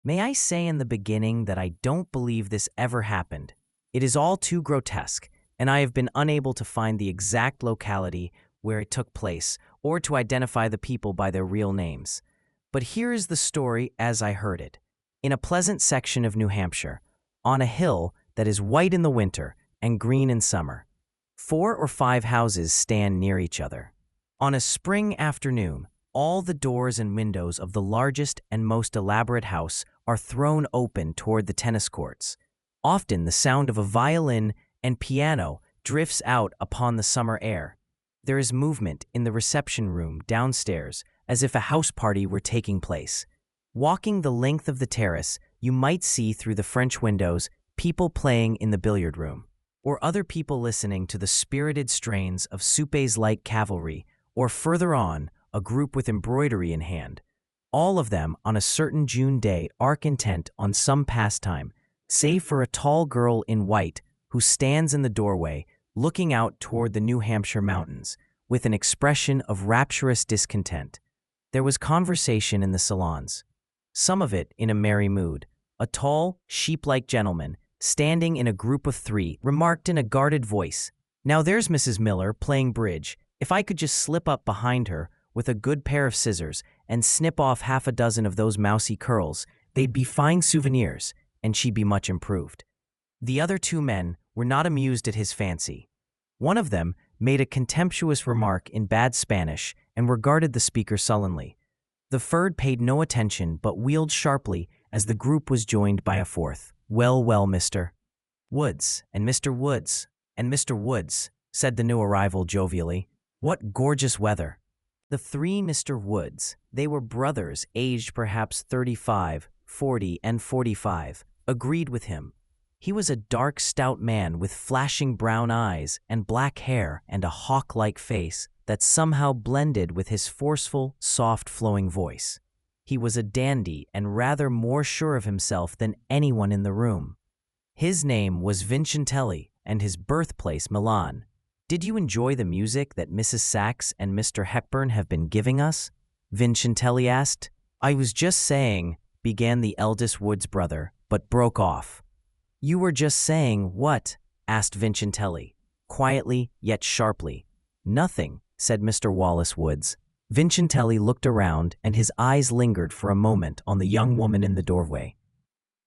May I say in the beginning that I don't believe this ever happened. It is all too grotesque, and I have been unable to find the exact locality where it took place or to identify the people by their real names. But here is the story as I heard it. In a pleasant section of New Hampshire, on a hill that is white in the winter and green in summer, 4 or 5 houses stand near each other. On a spring afternoon, all the doors and windows of the largest and most elaborate house are thrown open toward the tennis courts. Often the sound of a violin and piano drifts out upon the summer air. There is movement in the reception room downstairs as if a house party were taking place. Walking the length of the terrace, you might see through the French windows people playing in the billiard room, or other people listening to the spirited strains of Suppé's light cavalry, or further on, a group with embroidery in hand. All of them on a certain June day are intent on some pastime, save for a tall girl in white who stands in the doorway looking out toward the New Hampshire mountains with an expression of rapturous discontent. There was conversation in the salons, some of it in a merry mood. A tall, sheep-like gentleman, standing in a group of 3, remarked in a guarded voice, "Now there's Mrs. Miller playing bridge. If I could just slip up behind her with a good pair of scissors and snip off half a dozen of those mousy curls, they'd be fine souvenirs, and she'd be much improved." The other 2 men were not amused at his fancy. One of them made a contemptuous remark in bad Spanish and regarded the speaker sullenly. The third paid no attention but wheeled sharply as the group was joined by a 4th. "Well, well, Mr. Woods, and Mr. Woods, and Mr. Woods," said the new arrival jovially. "What gorgeous weather." The 3 Mr. Woods, they were brothers aged perhaps 35, 40, and 45, agreed with him. He was a dark, stout man with flashing brown eyes and black hair and a hawk-like face that somehow blended with his forceful, soft-flowing voice. He was a dandy and rather more sure of himself than anyone in the room. His name was Vincentelli and his birthplace Milan. "Did you enjoy the music that Mrs. Sachs and Mr. Hepburn have been giving us?" Vincentelli asked. "I was just saying," began the eldest Woods brother, but broke off. "You were just saying what?" asked Vincentelli, quietly yet sharply. "Nothing," said Mr. Wallace Woods. Vincentelli looked around and his eyes lingered for a moment on the young woman in the doorway.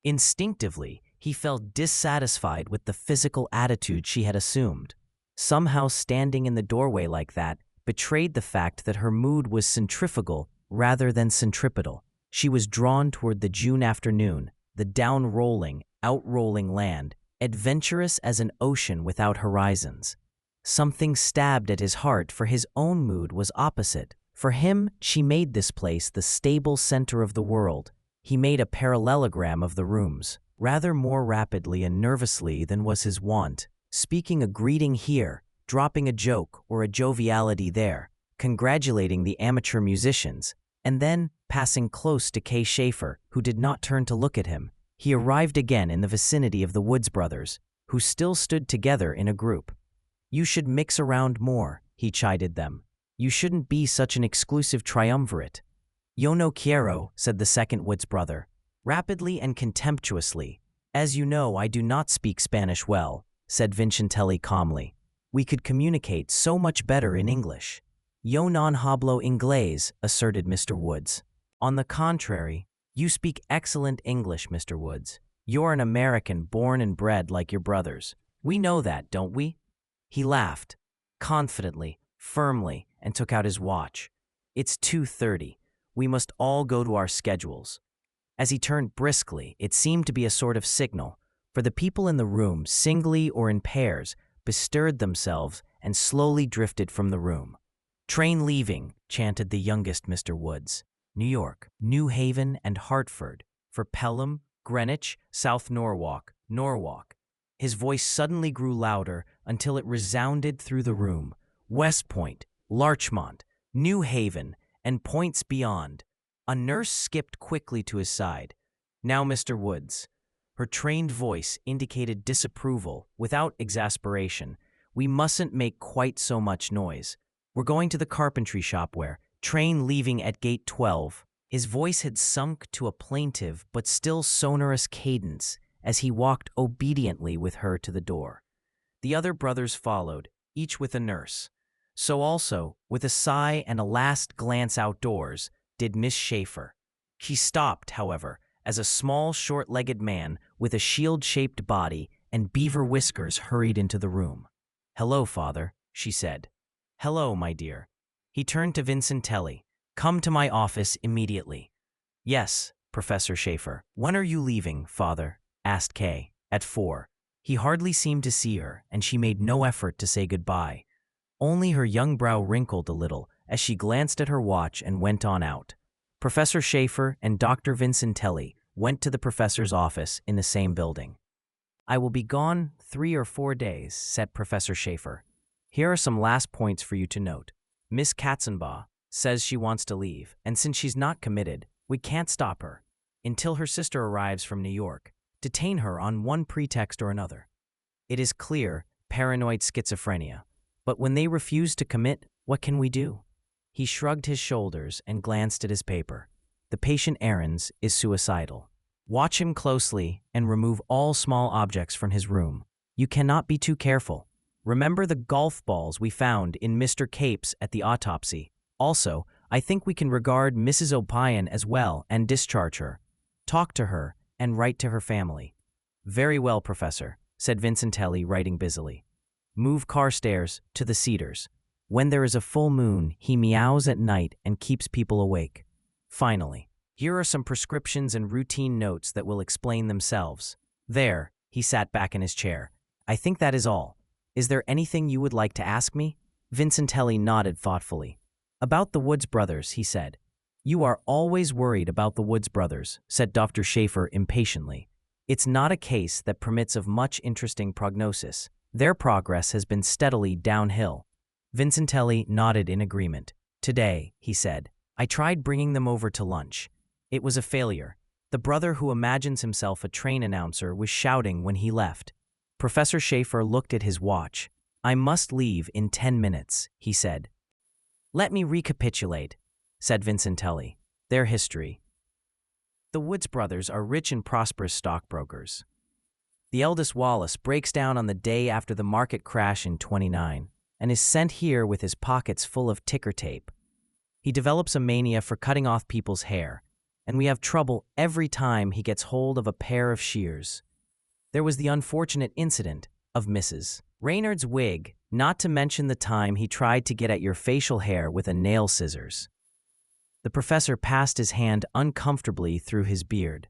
Instinctively, he felt dissatisfied with the physical attitude she had assumed. Somehow standing in the doorway like that betrayed the fact that her mood was centrifugal rather than centripetal. She was drawn toward the June afternoon, the down-rolling, out-rolling land, adventurous as an ocean without horizons. Something stabbed at his heart, for his own mood was opposite. For him, she made this place the stable center of the world. He made a parallelogram of the rooms, rather more rapidly and nervously than was his wont, speaking a greeting here, dropping a joke or a joviality there, congratulating the amateur musicians, and then, passing close to Kay Schaefer, who did not turn to look at him, he arrived again in the vicinity of the Woods brothers, who still stood together in a group. "You should mix around more," he chided them. "You shouldn't be such an exclusive triumvirate." "Yo no quiero," said the second Woods brother, rapidly and contemptuously. "As you know, I do not speak Spanish well," said Vincentelli calmly. "We could communicate so much better in English." "Yo non hablo inglés," asserted Mr. Woods. "On the contrary, you speak excellent English, Mr. Woods. You're an American born and bred like your brothers. We know that, don't we?" He laughed, confidently, firmly, and took out his watch. "It's 2:30. We must all go to our schedules." As he turned briskly, it seemed to be a sort of signal, for the people in the room, singly or in pairs, bestirred themselves and slowly drifted from the room. "Train leaving," chanted the youngest Mr. Woods. "New York, New Haven, and Hartford, for Pelham, Greenwich, South Norwalk, Norwalk." His voice suddenly grew louder until it resounded through the room. "West Point, Larchmont, New Haven, and points beyond." A nurse skipped quickly to his side. "Now, Mr. Woods." Her trained voice indicated disapproval without exasperation. "We mustn't make quite so much noise. We're going to the carpentry shop where, train leaving at gate 12. His voice had sunk to a plaintive but still sonorous cadence as he walked obediently with her to the door. The other brothers followed, each with a nurse. So also, with a sigh and a last glance outdoors, did Miss Schaefer. She stopped, however, as a small, short-legged man with a shield-shaped body and beaver whiskers hurried into the room. "Hello, Father," she said. "Hello, my dear." He turned to Vincentelli. "Come to my office immediately." "Yes, Professor Schaefer." "When are you leaving, Father?" asked Kay. "At 4. He hardly seemed to see her, and she made no effort to say goodbye. Only her young brow wrinkled a little as she glanced at her watch and went on out. Professor Schaefer and Dr. Vincentelli went to the professor's office in the same building. "I will be gone 3 or 4 days," said Professor Schaefer. "Here are some last points for you to note. Miss Katzenbaugh says she wants to leave, and since she's not committed, we can't stop her. Until her sister arrives from New York, detain her on one pretext or another. It is clear paranoid schizophrenia, but when they refuse to commit, what can we do?" He shrugged his shoulders and glanced at his paper. "The patient Ahrens is suicidal. Watch him closely and remove all small objects from his room. You cannot be too careful. Remember the golf balls we found in Mr. Cape's at the autopsy. Also, I think we can regard Mrs. O'Pion as well and discharge her. Talk to her and write to her family." "Very well, Professor," said Vincentelli, writing busily. "Move Carstairs to the Cedars. When there is a full moon, he meows at night and keeps people awake. Finally, here are some prescriptions and routine notes that will explain themselves. There," he sat back in his chair. "I think that is all. Is there anything you would like to ask me?" Vincentelli nodded thoughtfully. "About the Woods brothers," he said. "You are always worried about the Woods brothers," said Dr. Schaefer impatiently. "It's not a case that permits of much interesting prognosis. Their progress has been steadily downhill." Vincentelli nodded in agreement. "Today," he said, "I tried bringing them over to lunch. It was a failure. The brother who imagines himself a train announcer was shouting when he left." Professor Schaefer looked at his watch. "I must leave in 10 minutes, he said. "Let me recapitulate," said Vincentelli. "Their history. The Woods brothers are rich and prosperous stockbrokers. The eldest Wallace breaks down on the day after the market crash in 29 and is sent here with his pockets full of ticker tape. He develops a mania for cutting off people's hair, and we have trouble every time he gets hold of a pair of shears. There was the unfortunate incident of Mrs. Reynard's wig, not to mention the time he tried to get at your facial hair with a nail scissors." The professor passed his hand uncomfortably through his beard.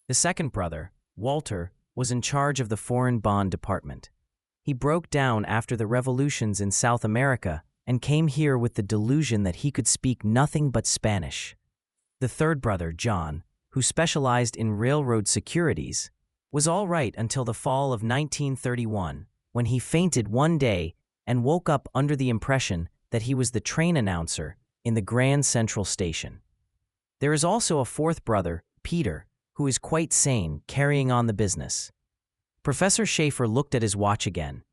"The second brother, Walter, was in charge of the foreign bond department. He broke down after the revolutions in South America and came here with the delusion that he could speak nothing but Spanish. The third brother, John, who specialized in railroad securities, was all right until the fall of 1931, when he fainted one day and woke up under the impression that he was the train announcer in the Grand Central Station. There is also a fourth brother, Peter, who is quite sane, carrying on the business." Professor Schaefer looked at his watch again.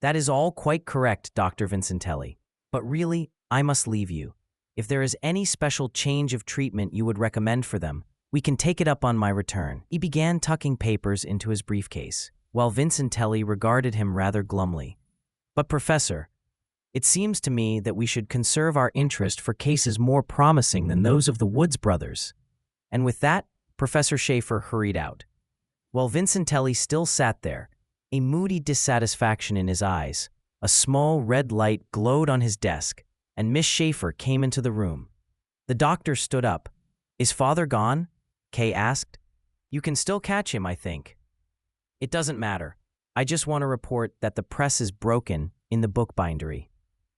"That is all quite correct, Dr. Vincentelli. But really, I must leave you. If there is any special change of treatment you would recommend for them, we can take it up on my return." He began tucking papers into his briefcase, while Vincentelli regarded him rather glumly. "But Professor, it seems to me that we should conserve our interest for cases more promising than those of the Woods brothers." And with that, Professor Schaefer hurried out. While Vincentelli still sat there, a moody dissatisfaction in his eyes, a small red light glowed on his desk, and Miss Schaefer came into the room. The doctor stood up. "Is Father gone?" Kay asked. "You can still catch him, I think." "It doesn't matter. I just want to report that the press is broken in the bookbindery."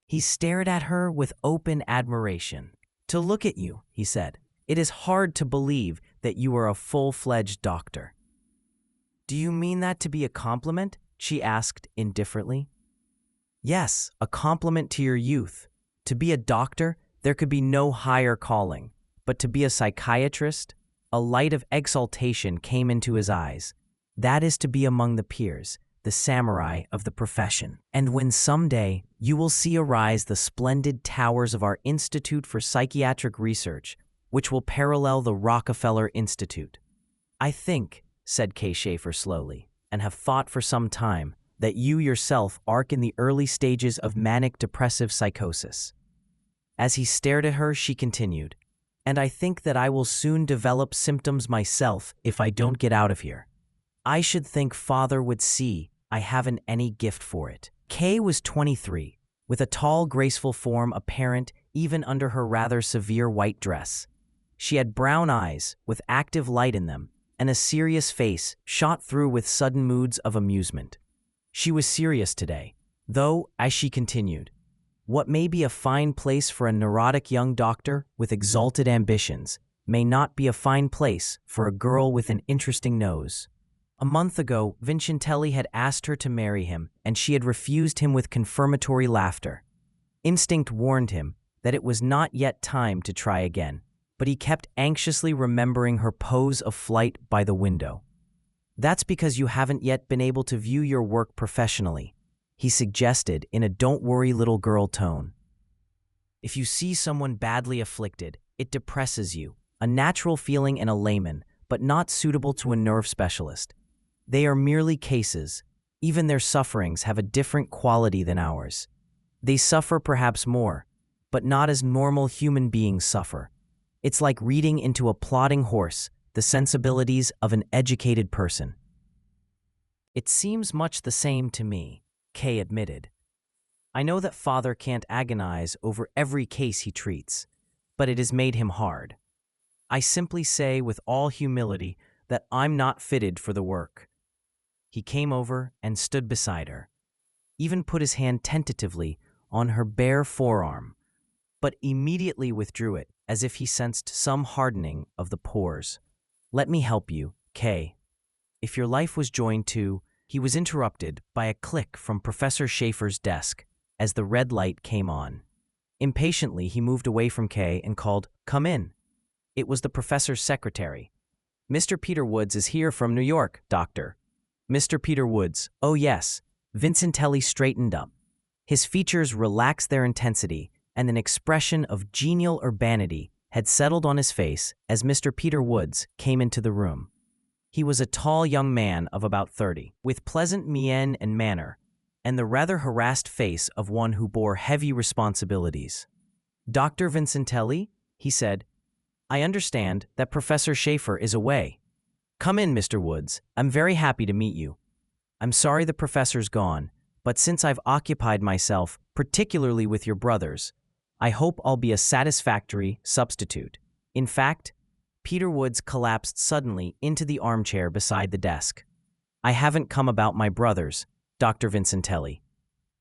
He stared at her with open admiration. "To look at you," he said, "it is hard to believe that you are a full-fledged doctor." "Do you mean that to be a compliment?" she asked indifferently. "Yes, a compliment to your youth. To be a doctor, there could be no higher calling. But to be a psychiatrist?" A light of exultation came into his eyes. "That is to be among the peers, the samurai of the profession. And when someday you will see arise the splendid towers of our Institute for Psychiatric Research, which will parallel the Rockefeller Institute. I think, said Kay Schaefer slowly, and have thought for some time, that you yourself are in the early stages of manic depressive psychosis. As he stared at her, she continued, and I think that I will soon develop symptoms myself if I don't get out of here. I should think Father would see I haven't any gift for it. Kay was 23, with a tall, graceful form apparent even under her rather severe white dress. She had brown eyes with active light in them, and a serious face shot through with sudden moods of amusement. She was serious today, though, as she continued, what may be a fine place for a neurotic young doctor with exalted ambitions may not be a fine place for a girl with an interesting nose. A month ago, Vincentelli had asked her to marry him, and she had refused him with confirmatory laughter. Instinct warned him that it was not yet time to try again, but he kept anxiously remembering her pose of flight by the window. That's because you haven't yet been able to view your work professionally, he suggested in a don't worry little girl tone. If you see someone badly afflicted, it depresses you, a natural feeling in a layman, but not suitable to a nerve specialist. They are merely cases. Even their sufferings have a different quality than ours. They suffer perhaps more, but not as normal human beings suffer. It's like reading into a plodding horse the sensibilities of an educated person. It seems much the same to me, Kay admitted. I know that Father can't agonize over every case he treats, but it has made him hard. I simply say with all humility that I'm not fitted for the work. He came over and stood beside her, even put his hand tentatively on her bare forearm, but immediately withdrew it as if he sensed some hardening of the pores. Let me help you, Kay. If your life was joined to, he was interrupted by a click from Professor Schaefer's desk as the red light came on. Impatiently, he moved away from Kay and called, "Come in." It was the professor's secretary. "Mr. Peter Woods is here from New York, doctor." Mr. Peter Woods, oh yes. Vincentelli straightened up. His features relaxed their intensity, and an expression of genial urbanity had settled on his face as Mr. Peter Woods came into the room. He was a tall young man of about 30, with pleasant mien and manner, and the rather harassed face of one who bore heavy responsibilities. "Dr. Vincentelli," he said, "I understand that Professor Schaefer is away. Come in, Mr. Woods. I'm very happy to meet you. I'm sorry the professor's gone, but since I've occupied myself, particularly with your brothers, I hope I'll be a satisfactory substitute." In fact, Peter Woods collapsed suddenly into the armchair beside the desk. "I haven't come about my brothers, Dr. Vincentelli.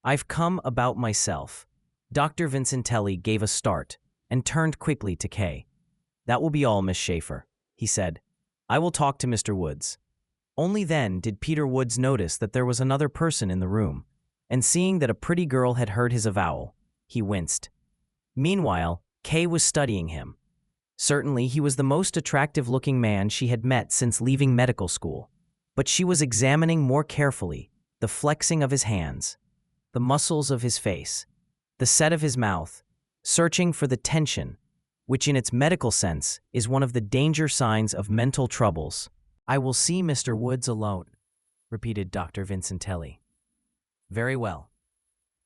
I've come about myself." Dr. Vincentelli gave a start and turned quickly to Kay. "That will be all, Miss Schaefer," he said. "I will talk to Mr. Woods." Only then did Peter Woods notice that there was another person in the room, and seeing that a pretty girl had heard his avowal, he winced. Meanwhile, Kay was studying him. Certainly, he was the most attractive-looking man she had met since leaving medical school, but she was examining more carefully the flexing of his hands, the muscles of his face, the set of his mouth, searching for the tension, which in its medical sense is one of the danger signs of mental troubles. "I will see Mr. Woods alone," repeated Dr. Vincentelli. "Very well."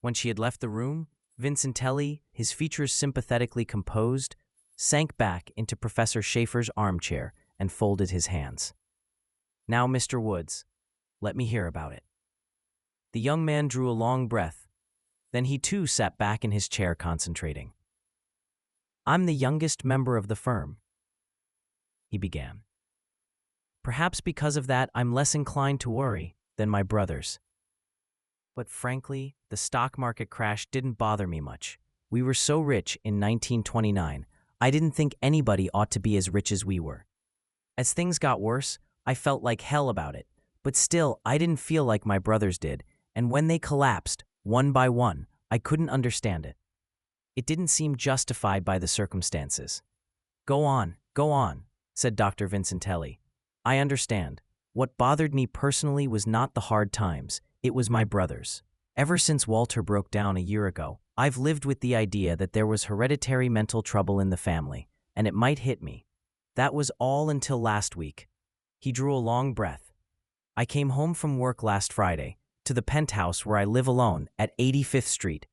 When she had left the room, Vincentelli, his features sympathetically composed, sank back into Professor Schaefer's armchair and folded his hands. "Now, Mr. Woods, let me hear about it." The young man drew a long breath. Then he too sat back in his chair concentrating. "I'm the youngest member of the firm," he began. "Perhaps because of that I'm less inclined to worry than my brothers. But frankly, the stock market crash didn't bother me much. We were so rich in 1929, I didn't think anybody ought to be as rich as we were. As things got worse, I felt like hell about it, but still I didn't feel like my brothers did, and when they collapsed, one by one, I couldn't understand it. It didn't seem justified by the circumstances." Go on," said Dr. Vincentelli. "I understand. What bothered me personally was not the hard times, it was my brothers. Ever since Walter broke down a year ago, I've lived with the idea that there was hereditary mental trouble in the family, and it might hit me. That was all until last week. He drew a long breath. I came home from work last Friday, to the penthouse where I live alone at 85th Street.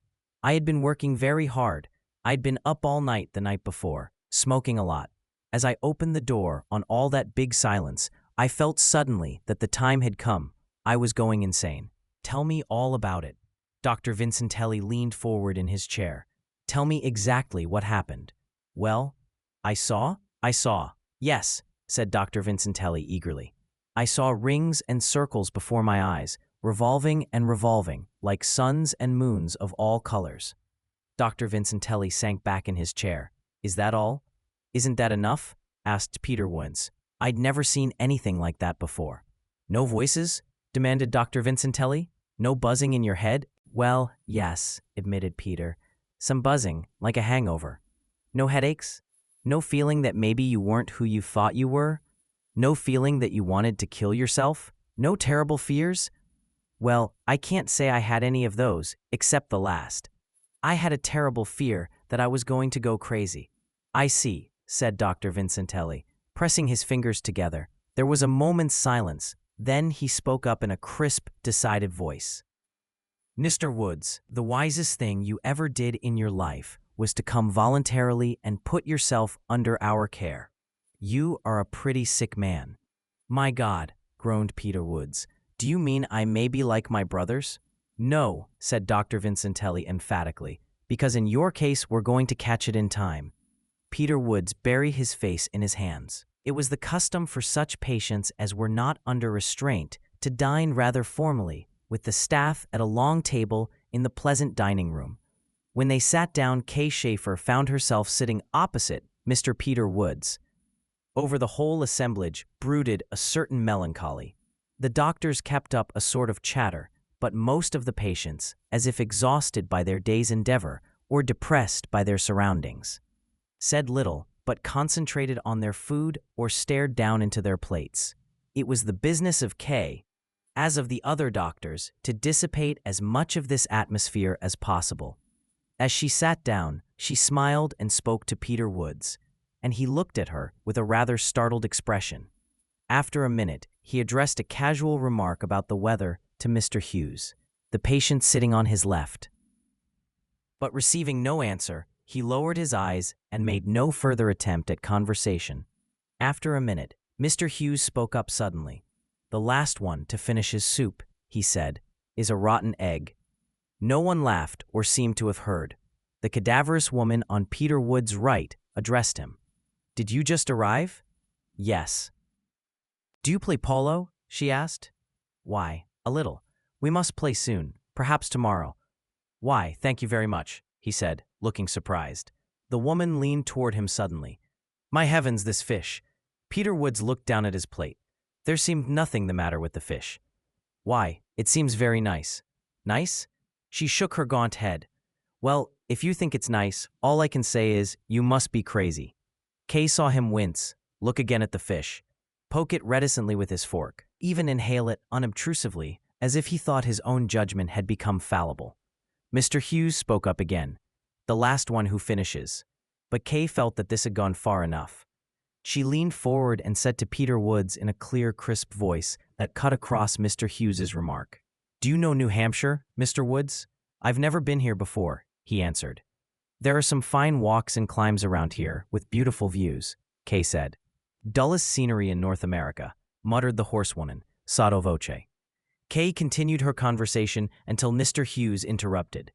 I had been working very hard. I'd been up all night the night before, smoking a lot. As I opened the door on all that big silence, I felt suddenly that the time had come. I was going insane. Tell me all about it. Dr. Vincentelli leaned forward in his chair. Tell me exactly what happened. Well, I saw. Yes, said Dr. Vincentelli eagerly. I saw rings and circles before my eyes, revolving and revolving, like suns and moons of all colors. Dr. Vincentelli sank back in his chair. Is that all? Isn't that enough? Asked Peter Woods. I'd never seen anything like that before. No voices? Demanded Dr. Vincentelli. No buzzing in your head? Well, yes, admitted Peter. Some buzzing, like a hangover. No headaches? No feeling that maybe you weren't who you thought you were? No feeling that you wanted to kill yourself? No terrible fears? Well, I can't say I had any of those, except the last. I had a terrible fear that I was going to go crazy. I see, said Dr. Vincentelli, pressing his fingers together. There was a moment's silence. Then he spoke up in a crisp, decided voice. Mr. Woods, the wisest thing you ever did in your life was to come voluntarily and put yourself under our care. You are a pretty sick man. My God, groaned Peter Woods. Do you mean I may be like my brothers? No, said Dr. Vincentelli emphatically, because in your case we're going to catch it in time. Peter Woods buried his face in his hands. It was the custom for such patients as were not under restraint to dine rather formally with the staff at a long table in the pleasant dining room. When they sat down, Kay Schaefer found herself sitting opposite Mr. Peter Woods. Over the whole assemblage brooded a certain melancholy. The doctors kept up a sort of chatter, but most of the patients, as if exhausted by their day's endeavor or depressed by their surroundings, said little but concentrated on their food or stared down into their plates. It was the business of Kay, as of the other doctors, to dissipate as much of this atmosphere as possible. As she sat down, she smiled and spoke to Peter Woods, and he looked at her with a rather startled expression. After a minute, he addressed a casual remark about the weather to Mr. Hughes, the patient sitting on his left. But receiving no answer, he lowered his eyes and made no further attempt at conversation. After a minute, Mr. Hughes spoke up suddenly. The last one to finish his soup, he said, is a rotten egg. No one laughed or seemed to have heard. The cadaverous woman on Peter Wood's right addressed him. Did you just arrive? Yes. Do you play polo? She asked. Why, a little. We must play soon, perhaps tomorrow. Why, thank you very much, he said, looking surprised. The woman leaned toward him suddenly. My heavens, this fish. Peter Woods looked down at his plate. There seemed nothing the matter with the fish. Why, it seems very nice. Nice? She shook her gaunt head. Well, if you think it's nice, all I can say is, you must be crazy. Kay saw him wince, look again at the fish, poke it reticently with his fork, even inhale it unobtrusively, as if he thought his own judgment had become fallible. Mr. Hughes spoke up again, the last one who finishes. But Kay felt that this had gone far enough. She leaned forward and said to Peter Woods in a clear, crisp voice that cut across Mr. Hughes's remark. Do you know New Hampshire, Mr. Woods? I've never been here before, he answered. There are some fine walks and climbs around here, with beautiful views, Kay said. Dullest scenery in North America, muttered the horsewoman, sotto voce. Kay continued her conversation until Mr. Hughes interrupted.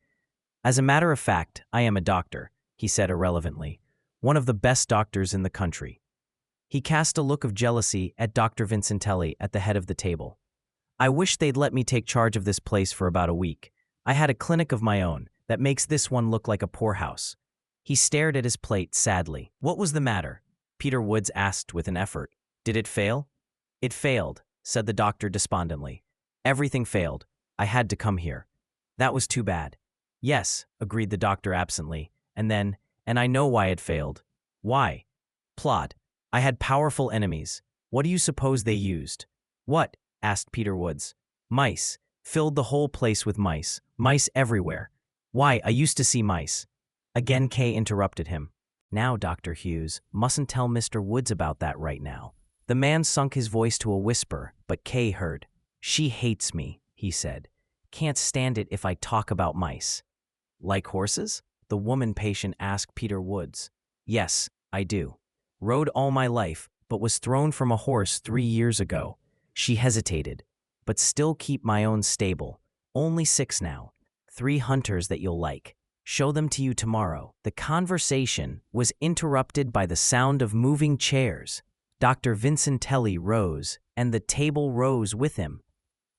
As a matter of fact, I am a doctor, he said irrelevantly, one of the best doctors in the country. He cast a look of jealousy at Dr. Vincentelli at the head of the table. I wish they'd let me take charge of this place for about a week. I had a clinic of my own that makes this one look like a poorhouse. He stared at his plate sadly. What was the matter? Peter Woods asked with an effort. Did it fail? It failed, said the doctor despondently. Everything failed. I had to come here. That was too bad. Yes, agreed the doctor absently, and I know why it failed. Why? Plot. I had powerful enemies. What do you suppose they used? What? Asked Peter Woods. Mice. Filled the whole place with mice. Mice everywhere. Why, I used to see mice. Again Kay interrupted him. Now, Dr. Hughes, mustn't tell Mr. Woods about that right now. The man sunk his voice to a whisper, but Kay heard. She hates me, he said. Can't stand it if I talk about mice. Like horses? The woman patient asked Peter Woods. Yes, I do. Rode all my life, but was thrown from a horse 3 years ago. She hesitated. But still keep my own stable. Only 6 now. 3 hunters that you'll like. Show them to you tomorrow. The conversation was interrupted by the sound of moving chairs. Dr. Vincentelli rose, and the table rose with him.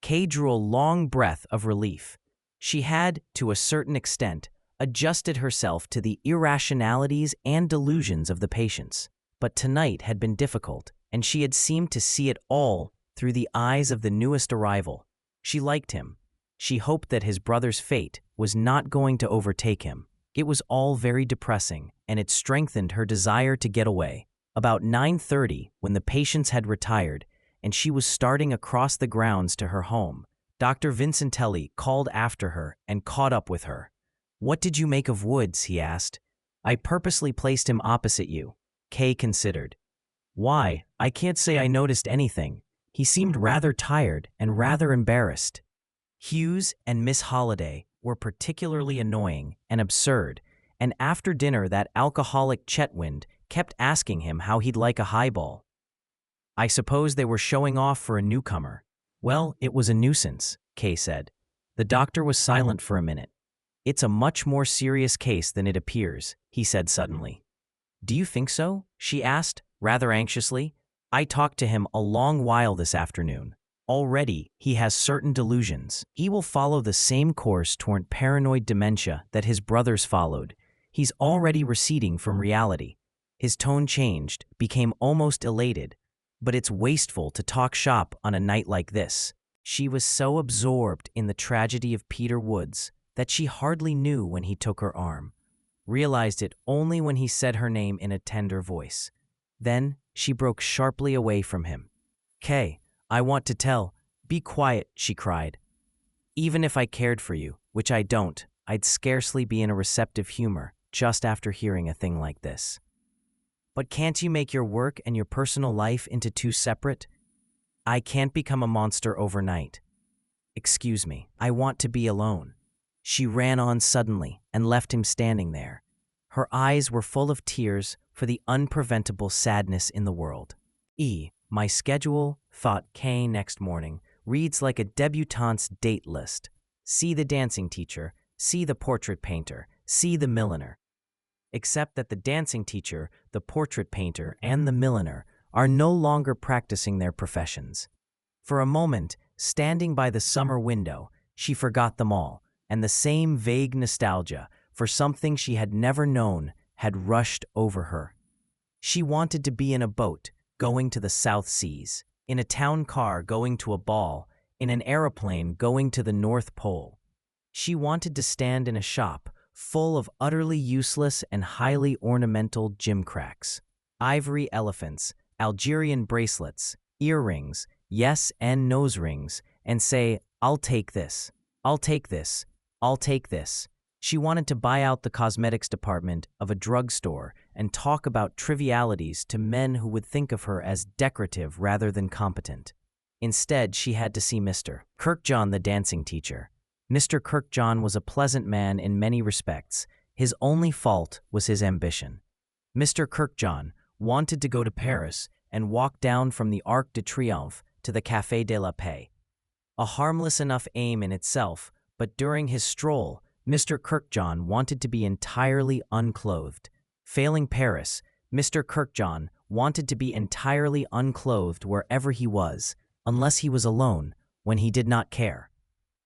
Kay drew a long breath of relief. She had, to a certain extent, adjusted herself to the irrationalities and delusions of the patients. But tonight had been difficult, and she had seemed to see it all through the eyes of the newest arrival. She liked him. She hoped that his brother's fate was not going to overtake him. It was all very depressing, and it strengthened her desire to get away. About 9:30, when the patients had retired, and she was starting across the grounds to her home, Dr. Vincentelli called after her and caught up with her. What did you make of Woods? He asked. I purposely placed him opposite you. Kay considered. Why, I can't say I noticed anything. He seemed rather tired and rather embarrassed. Hughes and Miss Holliday were particularly annoying and absurd, and after dinner that alcoholic Chetwynd kept asking him how he'd like a highball. I suppose they were showing off for a newcomer. Well, it was a nuisance, Kay said. The doctor was silent for a minute. It's a much more serious case than it appears, he said suddenly. Do you think so? She asked, rather anxiously. I talked to him a long while this afternoon. Already, he has certain delusions. He will follow the same course toward paranoid dementia that his brothers followed. He's already receding from reality. His tone changed, became almost elated. But it's wasteful to talk shop on a night like this. She was so absorbed in the tragedy of Peter Woods that she hardly knew when he took her arm. Realized it only when he said her name in a tender voice. Then she broke sharply away from him. Kay, I want to tell. Be quiet, she cried. Even if I cared for you, which I don't, I'd scarcely be in a receptive humor just after hearing a thing like this. But can't you make your work and your personal life into 2 separate? I can't become a monster overnight. Excuse me, I want to be alone. She ran on suddenly and left him standing there. Her eyes were full of tears for the unpreventable sadness in the world. My schedule, thought Kay next morning, reads like a debutante's date list. See the dancing teacher, see the portrait painter, see the milliner. Except that the dancing teacher, the portrait painter, and the milliner are no longer practicing their professions. For a moment, standing by the summer window, she forgot them all, and the same vague nostalgia for something she had never known had rushed over her. She wanted to be in a boat, going to the South Seas, in a town car going to a ball, in an aeroplane going to the North Pole. She wanted to stand in a shop full of utterly useless and highly ornamental gimcracks, ivory elephants, Algerian bracelets, earrings, yes and nose rings, and say, I'll take this, I'll take this, I'll take this. She wanted to buy out the cosmetics department of a drugstore and talk about trivialities to men who would think of her as decorative rather than competent. Instead, she had to see Mr. Kirkjohn, the dancing teacher. Mr. Kirkjohn was a pleasant man in many respects. His only fault was his ambition. Mr. Kirkjohn wanted to go to Paris and walk down from the Arc de Triomphe to the Café de la Paix. A harmless enough aim in itself, but during his stroll, Mr. Kirkjohn wanted to be entirely unclothed. Failing Paris, Mr. Kirkjohn wanted to be entirely unclothed wherever he was, unless he was alone, when he did not care.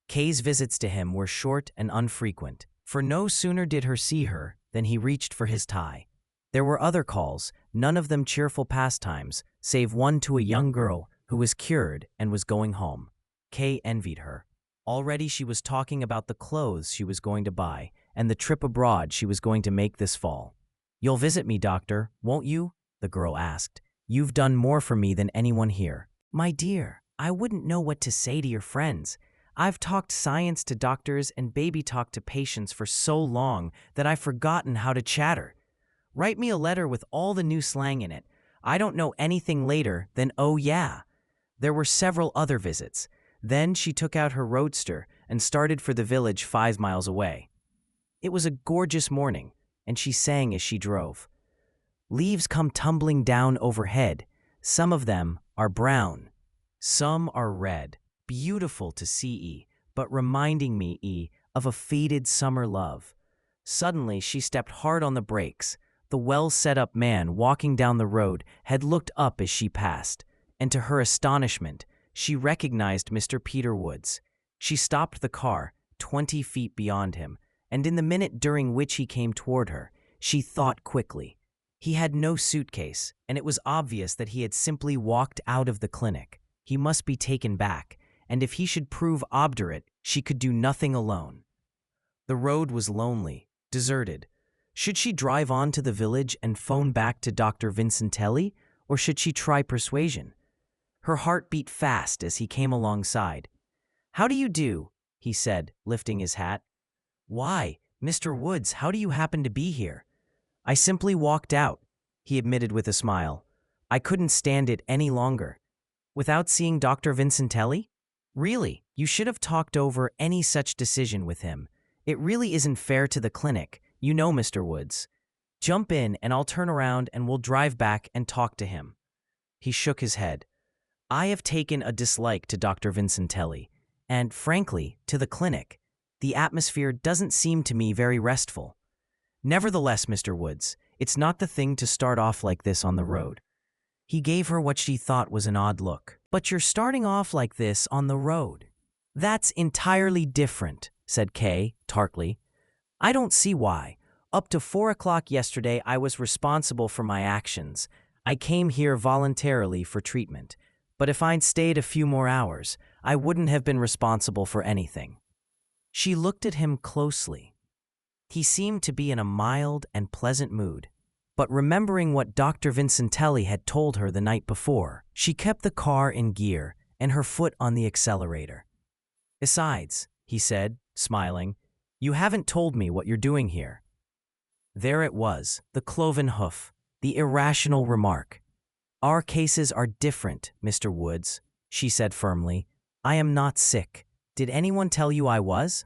Kay's visits to him were short and unfrequent, for no sooner did he see her than he reached for his tie. There were other calls, none of them cheerful pastimes, save one to a young girl who was cured and was going home. Kay envied her. Already she was talking about the clothes she was going to buy and the trip abroad she was going to make this fall. You'll visit me, doctor, won't you? The girl asked. You've done more for me than anyone here. My dear, I wouldn't know what to say to your friends. I've talked science to doctors and baby talk to patients for so long that I've forgotten how to chatter. Write me a letter with all the new slang in it. I don't know anything later than oh yeah. There were several other visits. Then she took out her roadster and started for the village 5 miles away. It was a gorgeous morning, and she sang as she drove. Leaves come tumbling down overhead. Some of them are brown. Some are red. Beautiful to see, but reminding me of a faded summer love. Suddenly, she stepped hard on the brakes. The well-set-up man walking down the road had looked up as she passed, and to her astonishment, she recognized Mr. Peter Woods. She stopped the car 20 feet beyond him, and in the minute during which he came toward her, she thought quickly. He had no suitcase, and it was obvious that he had simply walked out of the clinic. He must be taken back, and if he should prove obdurate, she could do nothing alone. The road was lonely, deserted. Should she drive on to the village and phone back to Dr. Vincentelli, or should she try persuasion? Her heart beat fast as he came alongside. "How do you do?" he said, lifting his hat. "Why, Mr. Woods, how do you happen to be here?" "I simply walked out," he admitted with a smile. "I couldn't stand it any longer." "Without seeing Dr. Vincentelli?" "Really, you should have talked over any such decision with him. It really isn't fair to the clinic, you know, Mr. Woods. Jump in and I'll turn around and we'll drive back and talk to him." He shook his head. "I have taken a dislike to Dr. Vincentelli, and, frankly, to the clinic. The atmosphere doesn't seem to me very restful. Nevertheless, Mr. Woods, it's not the thing to start off like this on the road." He gave her what she thought was an odd look. "But you're starting off like this on the road." "That's entirely different," said Kay, tartly. "I don't see why. Up to 4 o'clock yesterday, I was responsible for my actions. I came here voluntarily for treatment. But if I'd stayed a few more hours, I wouldn't have been responsible for anything." She looked at him closely. He seemed to be in a mild and pleasant mood. But remembering what Dr. Vincentelli had told her the night before, she kept the car in gear and her foot on the accelerator. "Besides," he said, smiling, "you haven't told me what you're doing here." There it was, the cloven hoof, the irrational remark. "Our cases are different, Mr. Woods," she said firmly. "I am not sick. Did anyone tell you I was?"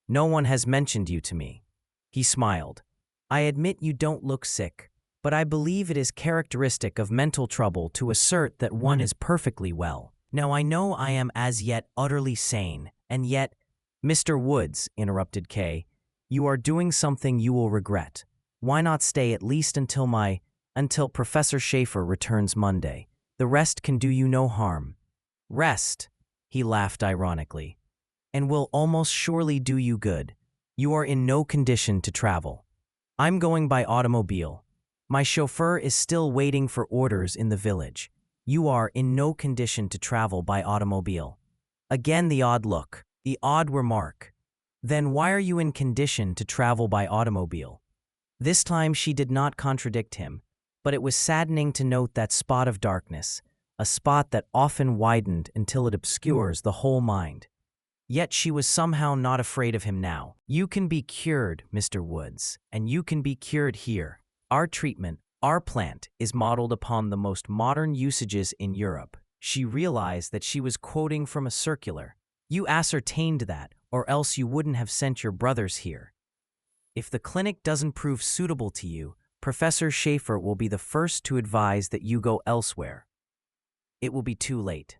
"No one has mentioned you to me." He smiled. "I admit you don't look sick, but I believe it is characteristic of mental trouble to assert that one is perfectly well. Now I know I am as yet utterly sane, and yet—" "Mr. Woods," interrupted Kay, "you are doing something you will regret. Why not stay at least until Professor Schaefer returns Monday? The rest can do you no harm." "Rest," he laughed ironically, "and will almost surely do you good. You are in no condition to travel. I'm going by automobile. My chauffeur is still waiting for orders in the village. You are in no condition to travel by automobile." Again the odd look, the odd remark. "Then why are you in condition to travel by automobile?" This time she did not contradict him, but it was saddening to note that spot of darkness, a spot that often widened until it obscures the whole mind. Yet she was somehow not afraid of him now. "You can be cured, Mr. Woods, and you can be cured here. Our treatment, our plant, is modeled upon the most modern usages in Europe." She realized that she was quoting from a circular. "You ascertained that, or else you wouldn't have sent your brothers here. If the clinic doesn't prove suitable to you, Professor Schaefer will be the first to advise that you go elsewhere. It will be too late."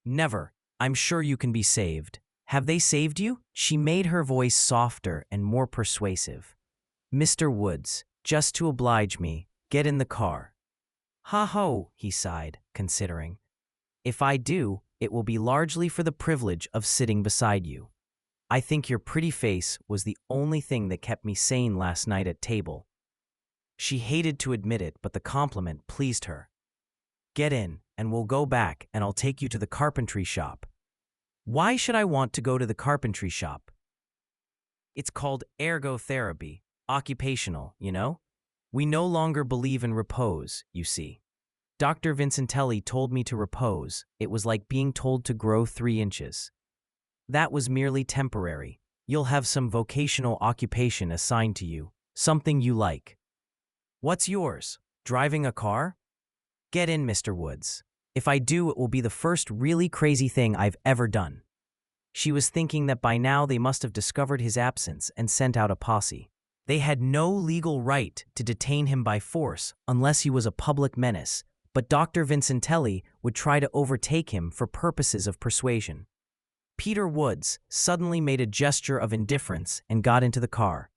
"Never. I'm sure you can be saved." "Have they saved you?" She made her voice softer and more persuasive. "Mr. Woods, just to oblige me, get in the car." "Ha ho," he sighed, considering. "If I do, it will be largely for the privilege of sitting beside you. I think your pretty face was the only thing that kept me sane last night at table." She hated to admit it, but the compliment pleased her. "Get in, and we'll go back, and I'll take you to the carpentry shop." "Why should I want to go to the carpentry shop?" "It's called ergotherapy, occupational, you know? We no longer believe in repose, you see. Dr. Vincentelli told me to repose. It was like being told to grow 3 inches. That was merely temporary. You'll have some vocational occupation assigned to you, something you like." What's yours? Driving a car? Get in, Mr. Woods. If I do, it will be the first really crazy thing I've ever done. She was thinking that by now they must have discovered his absence and sent out a posse. They had no legal right to detain him by force unless he was a public menace, but Dr. Vincentelli would try to overtake him for purposes of persuasion. Peter Woods suddenly made a gesture of indifference and got into the car.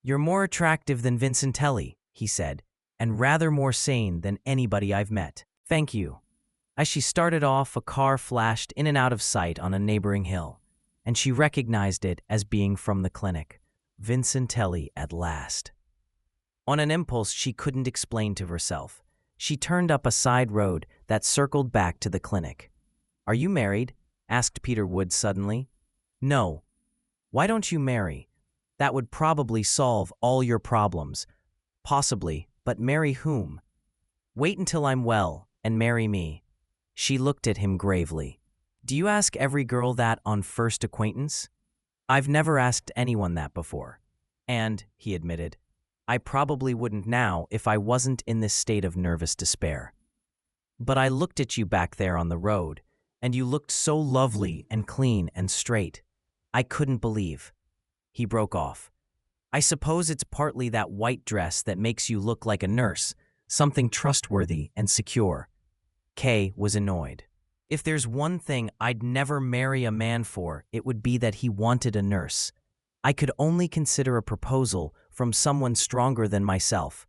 "You're more attractive than Vincentelli," he said, "and rather more sane than anybody I've met. Thank you." As she started off, a car flashed in and out of sight on a neighboring hill, and she recognized it as being from the clinic. Vincentelli at last. On an impulse she couldn't explain to herself, she turned up a side road that circled back to the clinic. "Are you married?" asked Peter Woods suddenly. "No." "Why don't you marry? That would probably solve all your problems." "Possibly, but marry whom?" "Wait until I'm well and marry me." She looked at him gravely. "Do you ask every girl that on first acquaintance?" "I've never asked anyone that before. And," he admitted, "I probably wouldn't now if I wasn't in this state of nervous despair. But I looked at you back there on the road, and you looked so lovely and clean and straight. I couldn't believe." He broke off. "I suppose it's partly that white dress that makes you look like a nurse, something trustworthy and secure." Kay was annoyed. "If there's one thing I'd never marry a man for, it would be that he wanted a nurse. I could only consider a proposal from someone stronger than myself."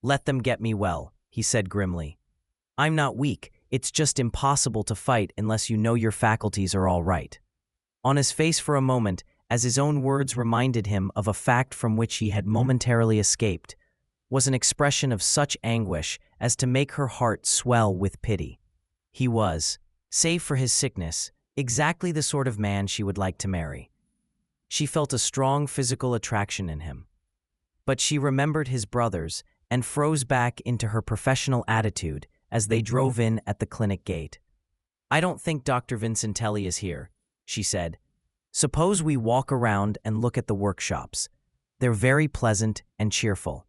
"Let them get me well," he said grimly. "I'm not weak, it's just impossible to fight unless you know your faculties are all right." On his face for a moment, as his own words reminded him of a fact from which he had momentarily escaped, was an expression of such anguish as to make her heart swell with pity. He was, save for his sickness, exactly the sort of man she would like to marry. She felt a strong physical attraction in him. But she remembered his brothers and froze back into her professional attitude as they drove in at the clinic gate. "I don't think Dr. Vincentelli is here," she said. "Suppose we walk around and look at the workshops. They're very pleasant and cheerful."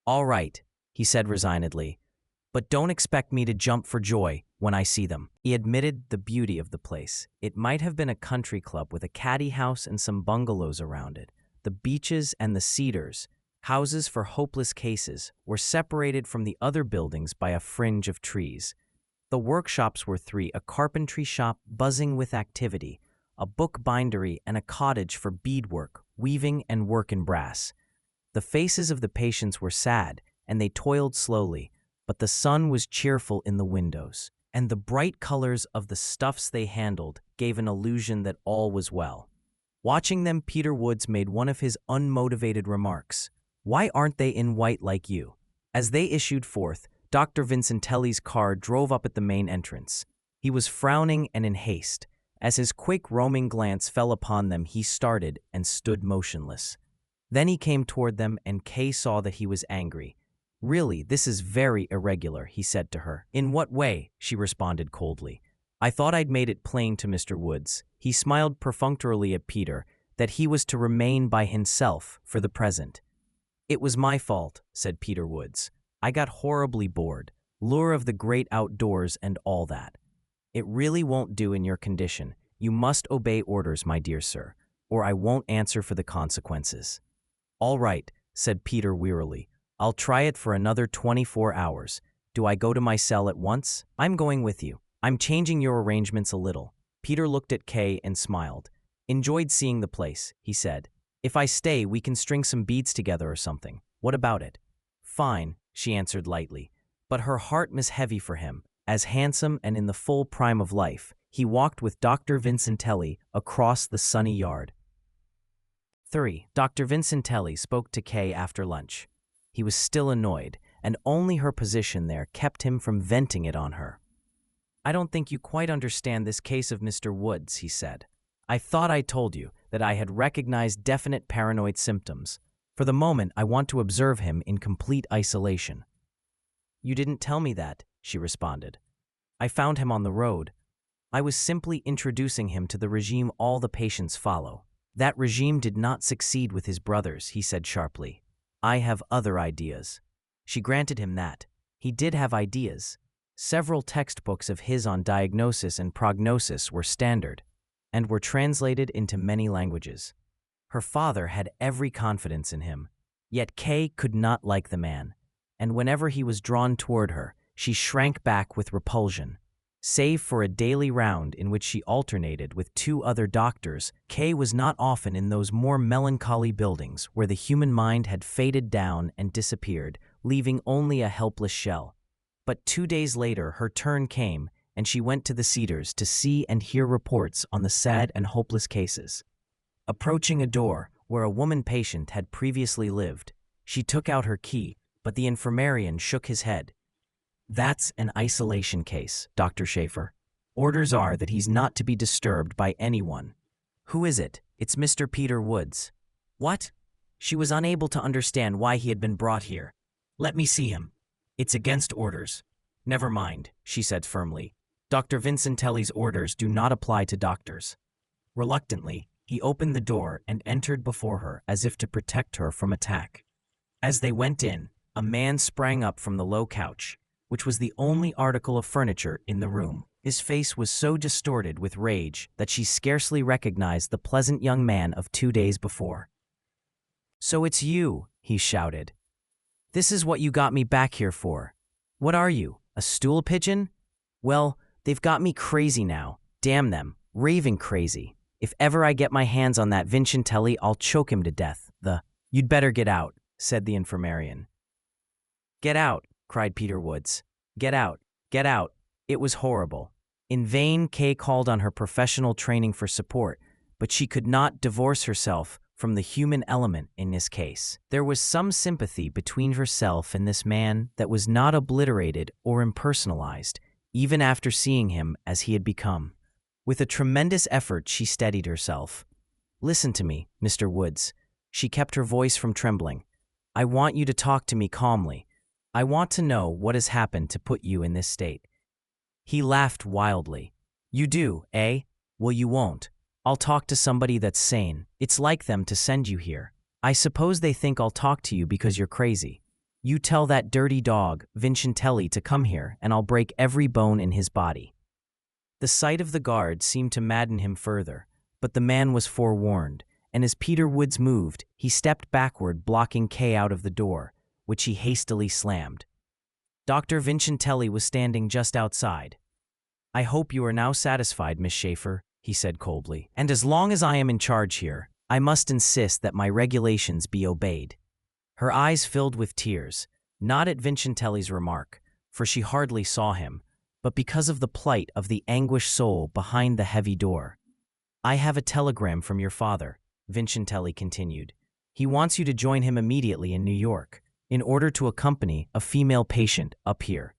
"All right," he said resignedly, "but don't expect me to jump for joy when I see them." He admitted the beauty of the place. It might have been a country club with a caddy house and some bungalows around it. The beeches and the cedars, houses for hopeless cases, were separated from the other buildings by a fringe of trees. The workshops were three: a carpentry shop buzzing with activity, a bookbindery, and a cottage for beadwork, weaving, and work in brass. The faces of the patients were sad, and they toiled slowly, but the sun was cheerful in the windows, and the bright colors of the stuffs they handled gave an illusion that all was well. Watching them, Peter Woods made one of his unmotivated remarks. "Why aren't they in white like you?" As they issued forth, Dr. Vincentelli's car drove up at the main entrance. He was frowning and in haste. As his quick, roaming glance fell upon them, he started and stood motionless. Then he came toward them, and Kay saw that he was angry. "Really, this is very irregular," he said to her. "In what way?" she responded coldly. "I thought I'd made it plain to Mr. Woods." He smiled perfunctorily at Peter, that he was to remain by himself for the present. "It was my fault," said Peter Woods. "I got horribly bored. Lure of the great outdoors and all that. It really won't do in your condition. You must obey orders, my dear sir, or I won't answer for the consequences." "All right," said Peter wearily. "I'll try it for another 24 hours. Do I go to my cell at once?" "I'm going with you. I'm changing your arrangements a little." Peter looked at Kay and smiled. "Enjoyed seeing the place," he said. "If I stay, we can string some beads together or something. What about it?" "Fine," she answered lightly. But her heart was heavy for him. As handsome and in the full prime of life, he walked with Dr. Vincentelli across the sunny yard. 3. Dr. Vincentelli spoke to Kay after lunch. He was still annoyed, and only her position there kept him from venting it on her. "I don't think you quite understand this case of Mr. Woods," he said. "I thought I told you that I had recognized definite paranoid symptoms. For the moment, I want to observe him in complete isolation." "You didn't tell me that," she responded. "I found him on the road. I was simply introducing him to the regime all the patients follow." "That regime did not succeed with his brothers," he said sharply. "I have other ideas." She granted him that. He did have ideas. Several textbooks of his on diagnosis and prognosis were standard and were translated into many languages. Her father had every confidence in him. Yet Kay could not like the man, and whenever he was drawn toward her, she shrank back with repulsion. Save for a daily round in which she alternated with 2 other doctors, Kay was not often in those more melancholy buildings where the human mind had faded down and disappeared, leaving only a helpless shell. But 2 days later, her turn came, and she went to the Cedars to see and hear reports on the sad and hopeless cases. Approaching a door where a woman patient had previously lived, she took out her key, but the infirmarian shook his head. "That's an isolation case, Dr. Schaefer. Orders are that he's not to be disturbed by anyone." "Who is it?" "It's Mr. Peter Woods." "What?" She was unable to understand why he had been brought here. "Let me see him." "It's against orders." "Never mind," she said firmly. "Dr. Vincentelli's orders do not apply to doctors." Reluctantly, he opened the door and entered before her as if to protect her from attack. As they went in, a man sprang up from the low couch, which was the only article of furniture in the room. His face was so distorted with rage that she scarcely recognized the pleasant young man of 2 days before. "So it's you," he shouted. "This is what you got me back here for. What are you, a stool pigeon? Well, they've got me crazy now. Damn them, raving crazy. If ever I get my hands on that Vincentelli, I'll choke him to death. You'd better get out," said the infirmarian. "Get out," cried Peter Woods. "Get out, get out." It was horrible. In vain, Kay called on her professional training for support, but she could not divorce herself from the human element in this case. There was some sympathy between herself and this man that was not obliterated or impersonalized, even after seeing him as he had become. With a tremendous effort, she steadied herself. "Listen to me, Mr. Woods." She kept her voice from trembling. "I want you to talk to me calmly. I want to know what has happened to put you in this state." He laughed wildly. "You do, eh? Well, you won't. I'll talk to somebody that's sane. It's like them to send you here. I suppose they think I'll talk to you because you're crazy. You tell that dirty dog, Vincentelli, to come here, and I'll break every bone in his body." The sight of the guard seemed to madden him further, but the man was forewarned, and as Peter Woods moved, he stepped backward, blocking Kay out of the door, which he hastily slammed. Dr. Vincentelli was standing just outside. "I hope you are now satisfied, Miss Schaefer," he said coldly. "And as long as I am in charge here, I must insist that my regulations be obeyed." Her eyes filled with tears, not at Vincentelli's remark, for she hardly saw him, but because of the plight of the anguished soul behind the heavy door. "I have a telegram from your father," Vincentelli continued. "He wants you to join him immediately in New York, in order to accompany a female patient up here."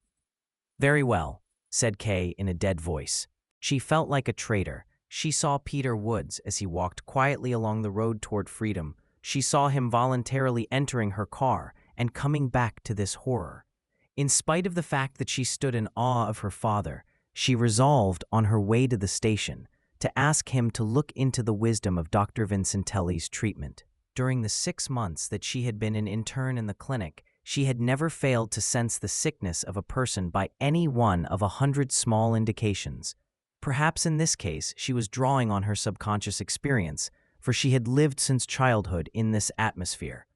"Very well," said Kay in a dead voice. She felt like a traitor. She saw Peter Woods as he walked quietly along the road toward freedom. She saw him voluntarily entering her car and coming back to this horror. In spite of the fact that she stood in awe of her father, she resolved on her way to the station to ask him to look into the wisdom of Dr. Vincentelli's treatment. During the 6 months that she had been an intern in the clinic, she had never failed to sense the sickness of a person by any one of 100 small indications. Perhaps in this case, she was drawing on her subconscious experience, for she had lived since childhood in this atmosphere.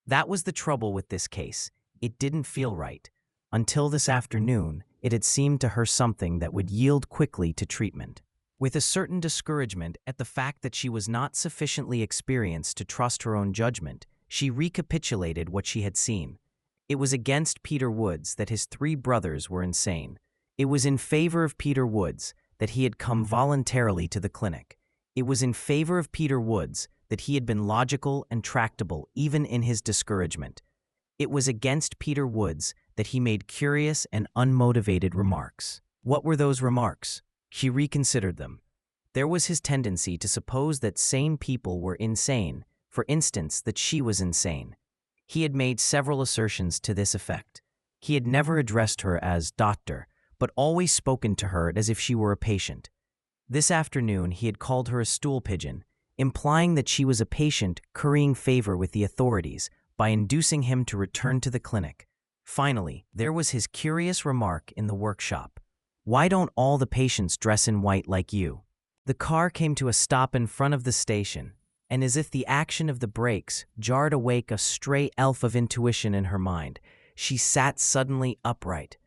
That was the trouble with this case. It didn't feel right. Until this afternoon, it had seemed to her something that would yield quickly to treatment. With a certain discouragement at the fact that she was not sufficiently experienced to trust her own judgment, she recapitulated what she had seen. It was against Peter Woods that his 3 brothers were insane. It was in favor of Peter Woods that he had come voluntarily to the clinic. It was in favor of Peter Woods that he had been logical and tractable even in his discouragement. It was against Peter Woods that he made curious and unmotivated remarks. What were those remarks? She reconsidered them. There was his tendency to suppose that sane people were insane, for instance, that she was insane. He had made several assertions to this effect. He had never addressed her as doctor, but always spoken to her as if she were a patient. This afternoon he had called her a stool pigeon, implying that she was a patient currying favor with the authorities by inducing him to return to the clinic. Finally, there was his curious remark in the workshop. "Why don't all the patients dress in white like you?" The car came to a stop in front of the station, and as if the action of the brakes jarred awake a stray elf of intuition in her mind, she sat suddenly upright.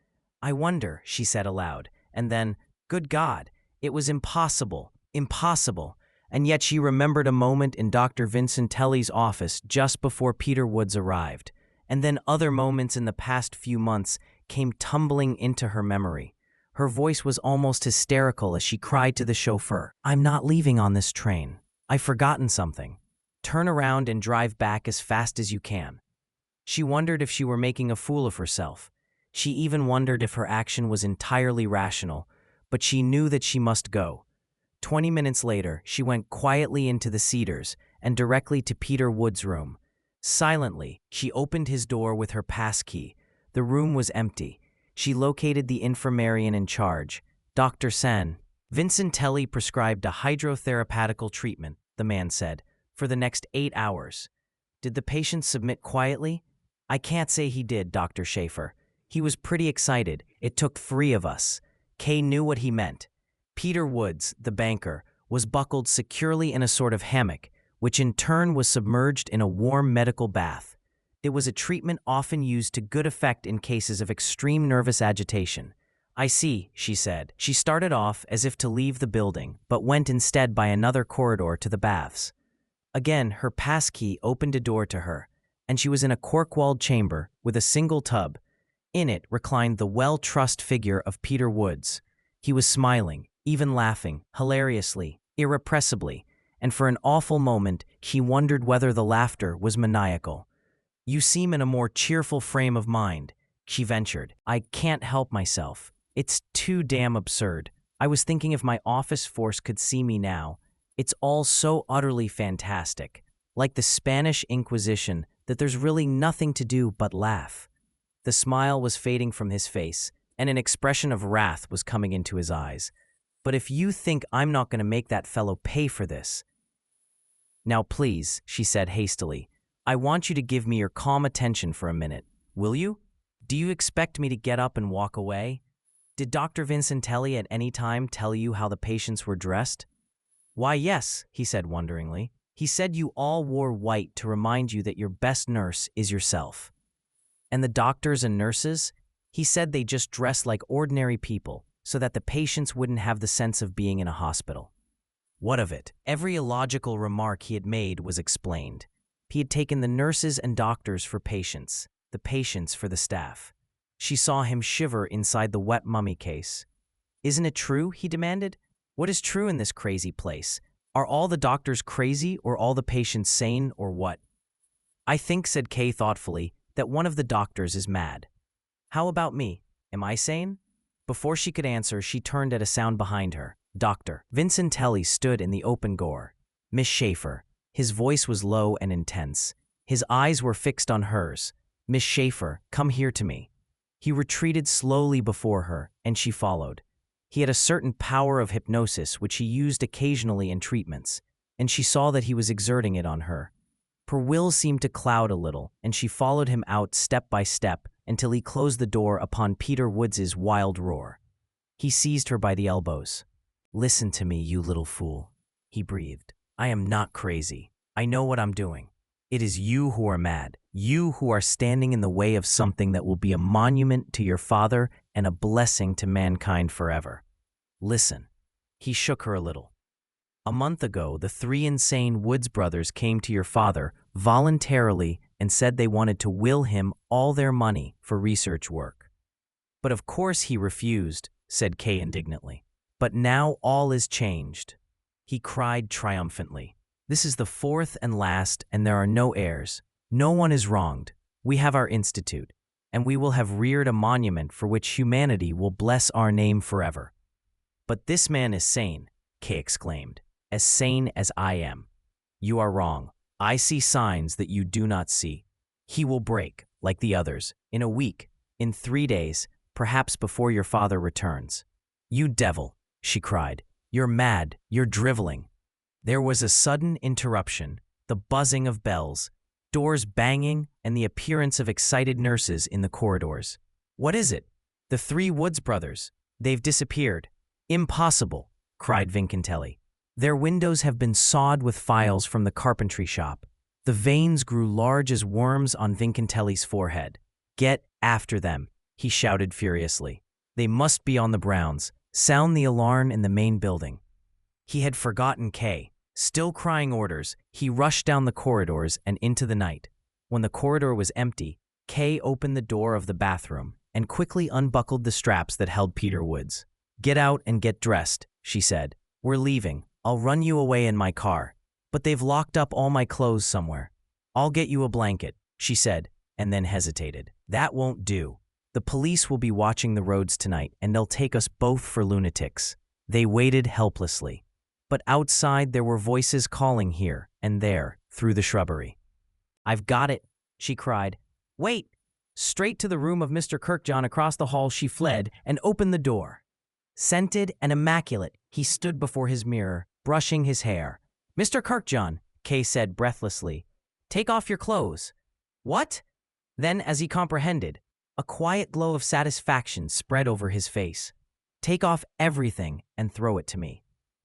"I wonder," she said aloud, and then, "Good God, it was impossible, impossible." And yet she remembered a moment in Dr. Vincentelli's office just before Peter Woods arrived, and then other moments in the past few months came tumbling into her memory. Her voice was almost hysterical as she cried to the chauffeur, "I'm not leaving on this train. I've forgotten something. Turn around and drive back as fast as you can." She wondered if she were making a fool of herself. She even wondered if her action was entirely rational, but she knew that she must go. 20 minutes later, she went quietly into the Cedars and directly to Peter Wood's room. Silently, she opened his door with her passkey. The room was empty. She located the infirmarian in charge, Dr. Sen. "Vincentelli prescribed a hydrotherapeutical treatment," the man said, "for the next 8 hours. Did the patient submit quietly?" "I can't say he did, Dr. Schaefer. He was pretty excited. It took 3 of us." Kay knew what he meant. Peter Woods, the banker, was buckled securely in a sort of hammock, which in turn was submerged in a warm medical bath. It was a treatment often used to good effect in cases of extreme nervous agitation. "I see," she said. She started off as if to leave the building, but went instead by another corridor to the baths. Again, her passkey opened a door to her, and she was in a cork-walled chamber with a single tub. In it reclined the well-trussed figure of Peter Woods. He was smiling, even laughing, hilariously, irrepressibly, and for an awful moment she wondered whether the laughter was maniacal. "You seem in a more cheerful frame of mind," she ventured. "I can't help myself. It's too damn absurd. I was thinking if my office force could see me now. It's all so utterly fantastic, like the Spanish Inquisition, that there's really nothing to do but laugh." The smile was fading from his face, and an expression of wrath was coming into his eyes. "But if you think I'm not going to make that fellow pay for this—" "Now please," she said hastily, "I want you to give me your calm attention for a minute, will you? Do you expect me to get up and walk away? Did Dr. Vincentelli at any time tell you how the patients were dressed?" "Why, yes," he said wonderingly. "He said you all wore white to remind you that your best nurse is yourself." "And the doctors and nurses?" "He said they just dress like ordinary people, so that the patients wouldn't have the sense of being in a hospital." What of it? Every illogical remark he had made was explained. He had taken the nurses and doctors for patients, the patients for the staff. She saw him shiver inside the wet mummy case. "Isn't it true?" he demanded. "What is true in this crazy place? Are all the doctors crazy or all the patients sane or what?" "I think," said Kay thoughtfully, "that one of the doctors is mad." "How about me? Am I sane?" Before she could answer, she turned at a sound behind her. Dr. Vincentelli stood in the open door. "Miss Schaefer." His voice was low and intense. His eyes were fixed on hers. "Miss Schaefer, come here to me." He retreated slowly before her, and she followed. He had a certain power of hypnosis which he used occasionally in treatments, and she saw that he was exerting it on her. Her will seemed to cloud a little, and she followed him out step by step until he closed the door upon Peter Woods's wild roar. He seized her by the elbows. "Listen to me, you little fool," he breathed. "I am not crazy. I know what I'm doing. It is you who are mad, you who are standing in the way of something that will be a monument to your father and a blessing to mankind forever. Listen." He shook her a little. "A month ago, the 3 insane Woods brothers came to your father voluntarily and said they wanted to will him all their money for research work." "But of course he refused," said Kay indignantly. "But now all is changed." He cried triumphantly. "This is the 4th and last, and there are no heirs. No one is wronged. We have our institute, and we will have reared a monument for which humanity will bless our name forever." "But this man is sane," Kay exclaimed. "As sane as I am." "You are wrong. I see signs that you do not see. He will break, like the others, in a week, in 3 days, perhaps before your father returns." "You devil," she cried. "You're mad. You're driveling." There was a sudden interruption, the buzzing of bells. doors banging, and the appearance of excited nurses in the corridors. "What is it?" "The three Woods brothers. They've disappeared." "Impossible," cried Vincentelli. "Their windows have been sawed with files from the carpentry shop." The veins grew large as worms on Vincentelli's forehead. "Get after them," he shouted furiously. "They must be on the Browns. Sound the alarm in the main building." He had forgotten Kay. Still crying orders, he rushed down the corridors and into the night. When the corridor was empty, Kay opened the door of the bathroom and quickly unbuckled the straps that held Peter Woods. "Get out and get dressed," she said. "We're leaving. I'll run you away in my car. But they've locked up all my clothes somewhere." "I'll get you a blanket," she said, and then hesitated. "That won't do. The police will be watching the roads tonight, and they'll take us both for lunatics." They waited helplessly. But outside there were voices calling here and there through the shrubbery. "I've got it," she cried. "Wait!" Straight to the room of Mr. Kirkjohn across the hall she fled and opened the door. Scented and immaculate, he stood before his mirror, brushing his hair. "Mr. Kirkjohn," Kay said breathlessly, "take off your clothes." "What?" Then, as he comprehended, a quiet glow of satisfaction spread over his face. "Take off everything and throw it to me."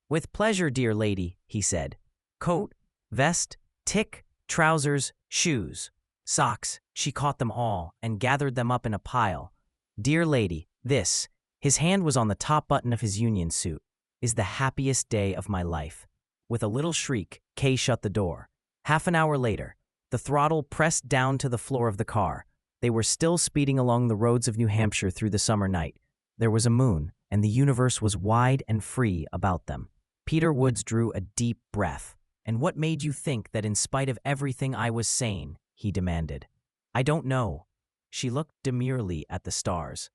"With pleasure, dear lady," he said. "Coat, vest, tick, trousers, shoes, socks." She caught them all and gathered them up in a pile. "Dear lady, this," his hand was on the top button of his union suit, "is the happiest day of my life." With a little shriek, Kay shut the door. Half an hour later, the throttle pressed down to the floor of the car. They were still speeding along the roads of New Hampshire through the summer night. There was a moon, and the universe was wide and free about them. Peter Woods drew a deep breath. "And what made you think that in spite of everything I was sane?" he demanded. "I don't know." She looked demurely at the stars.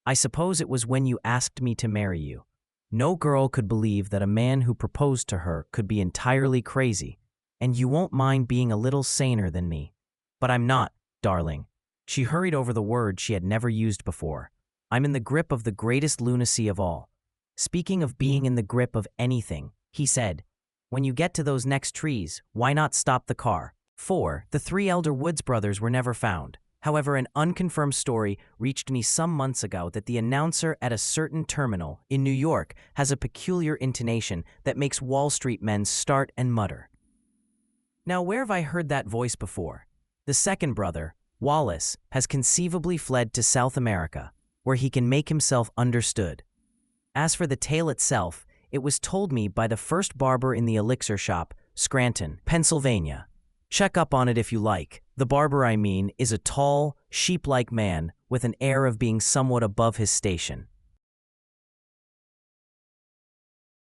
"I suppose it was when you asked me to marry you. No girl could believe that a man who proposed to her could be entirely crazy, and you won't mind being a little saner than me." "But I'm not, darling." She hurried over the word she had never used before. "I'm in the grip of the greatest lunacy of all." "Speaking of being in the grip of anything," he said, "when you get to those next trees, why not stop the car?" 4. The three elder Woods brothers were never found. However, an unconfirmed story reached me some months ago that the announcer at a certain terminal in New York has a peculiar intonation that makes Wall Street men start and mutter. Now, where have I heard that voice before? The second brother, Wallace, has conceivably fled to South America, where he can make himself understood. As for the tale itself, it was told me by the first barber in the elixir shop, Scranton, Pennsylvania. Check up on it if you like. The barber, I mean, is a tall, sheep-like man with an air of being somewhat above his station.